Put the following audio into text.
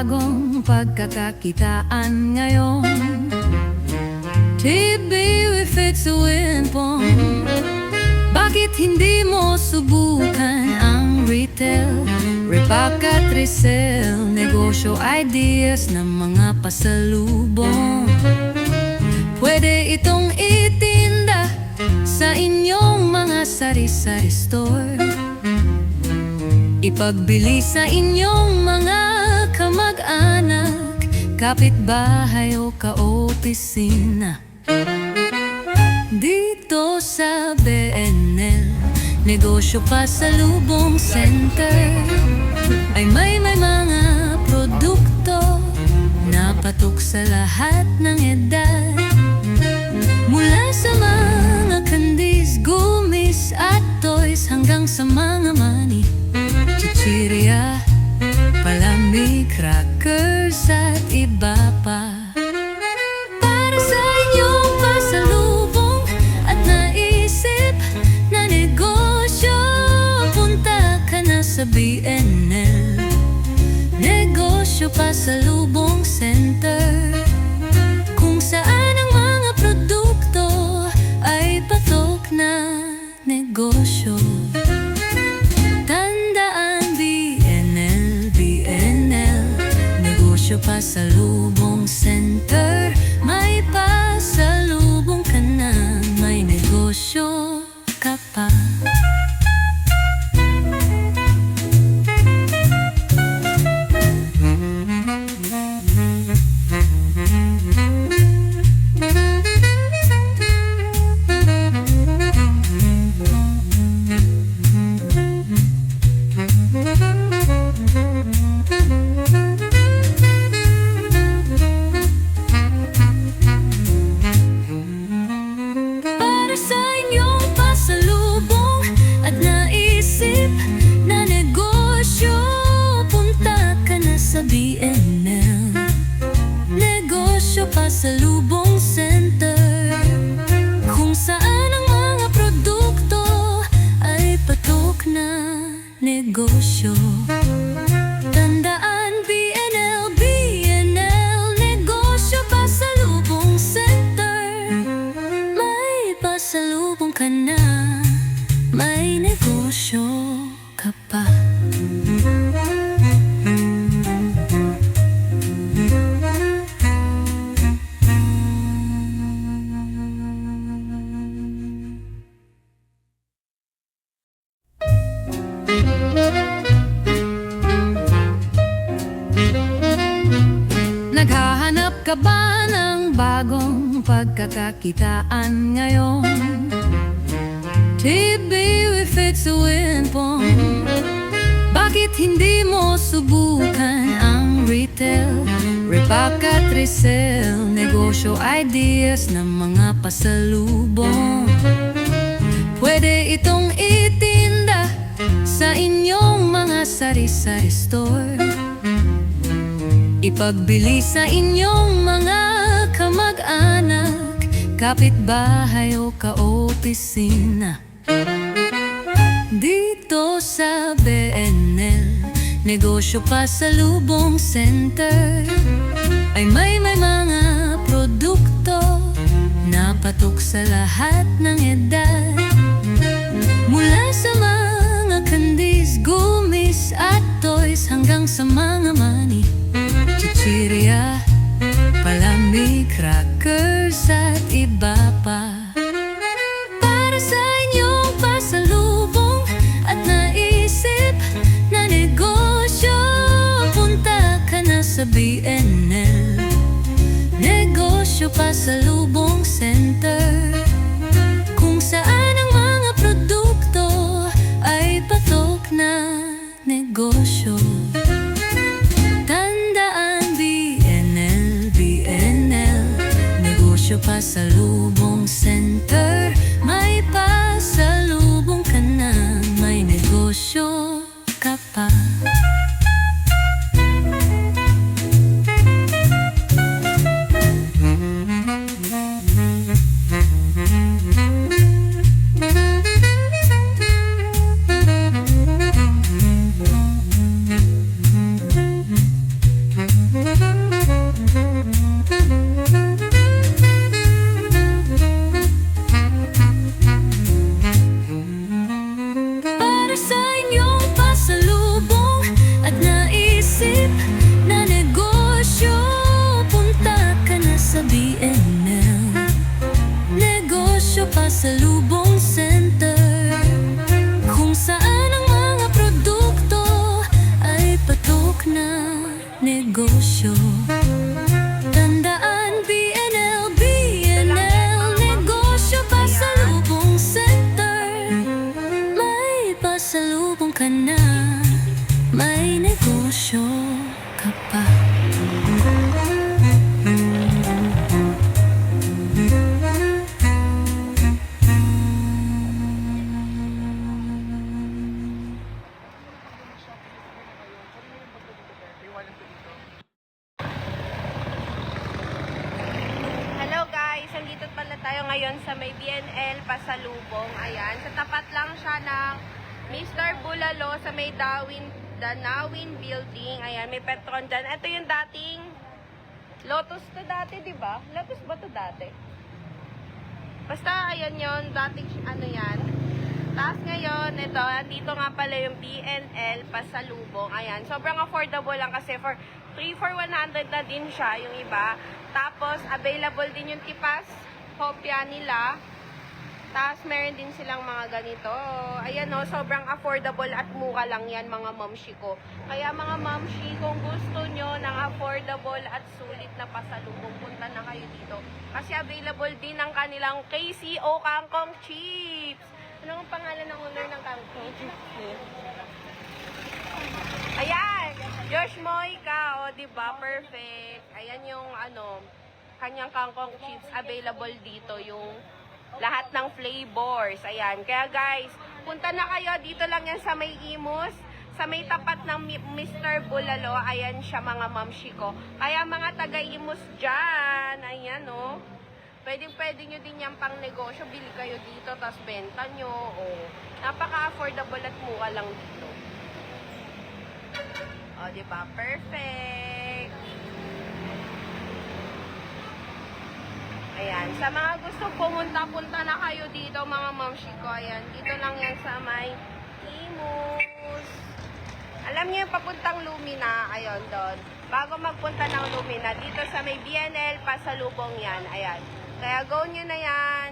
bagong pagkakakitaan ngayon. TV with it's a windpong. Bakit hindi mo subukan ang retail, repack at resell, negosyo ideas ng mga pasalubong? Pwede itong itinda sa inyong mga sari-sari store, ipagbili sa inyong mga kamag-anak, kapitbahay o ka-opisina. Dito sa BNL, Negosyo Pasalubong Center, ay may mga produkto na patok sa lahat ng edad. Mula sa mga candies, gummies at toys, hanggang sa mga money, chichirya, palamig, crackers at iba pa. Para sa inyong pasalubong at naisip na negosyo, punta ka na sa BNL, Negosyo Pasalubong Center, kung saan ang mga produkto ay patok na negosyo. Pasalubong Center, may pasalubong ka na, may negosyo ka pa. Pasalubong Center, kung saan ang mga produkto ay patok na negosyo. Tandaan, BNL, Negosyo Pasalubong Center, may pasalubong ka na, may negosyo ka pa. Naghahanap ka ba ng bagong pagkakakitaan ngayon? TV with it's a windpong. Bakit hindi mo subukan ang retail, repack at resell, negosyo ideas ng mga pasalubong? Pwede itong itinda sa inyong mga sari-sari store, ipagbili sa inyong mga kamag-anak, kapitbahay o ka-opisina. Dito sa BNL, Negosyo Pasalubong Center, ay may mga produkto na patok sa lahat ng edad. Mula sa mga candies, gummies at toys, hanggang sa mga money, chichirya, palamig, crackers at iba pa. Para sa inyong pasalubong at naisip na negosyo, punta ka na sa BNL, Negosyo Pasalubong Center, kung saan ang mga produkto ay patok na negosyo. Pasalubong Center, may pasalubong ka na, may negosyo ka pa. Negosyo Pasalubong Center, kung saan ang mga produkto ay patok na negosyo. Tandaan, BNL, Negosyo Pasalubong Center. May pasalubong ka na, may negosyo ka pa. Hello guys, nandito pala tayo ngayon sa may BNL Pasalubong. Ayan, sa tapat lang siya ng Mr. Bulalo sa may Danawin Building. Ayan, may Petron dyan. Ito yung dating Lotus to dati, di ba? Lotus ba to dati? Basta, ayan yon dating ano yan. Tapos ngayon, ito, dito nga pala yung BNL Pasalubong. Ayan, sobrang affordable lang kasi for 3 for 100 na din siya, yung iba. Tapos, available din yung tipas, kopya nila. Tapos, meron din silang mga ganito. Ayan o, sobrang affordable at mura lang yan, mga mamshi ko. Kaya mga mamshi, kung gusto nyo ng affordable at sulit na pasalubong, punta na kayo dito. Kasi available din ang kanilang KCO Kangkong Chips. Ano ang pangalan ng owner ng Kangkong Chips? Ayan! Josh Moika, o diba? Perfect. Ayan yung ano, kanyang Kangkong Chips available dito. Yung lahat ng flavors. Ayan. Kaya guys, punta na kayo. Dito lang yan sa may Imus. Sa may tapat ng Mr. Bulalo. Ayan siya mga mamshi ko. Kaya mga taga-Imus dyan. Ayan o. Pwede nyo din yan pang negosyo. Bili kayo dito, tapos benta nyo. O, napaka-affordable at mura lang dito. O, diba? Perfect! Ayan. Sa mga gusto pumunta-punta na kayo dito, mga mamshi ko. Ayan. Dito lang yan sa may Imus. Alam niyo yung papuntang Lumina. Ayun, doon. Bago magpunta ng Lumina, dito sa may BNL, pasalubong yan. Ayan. Kaya go nyo na yan.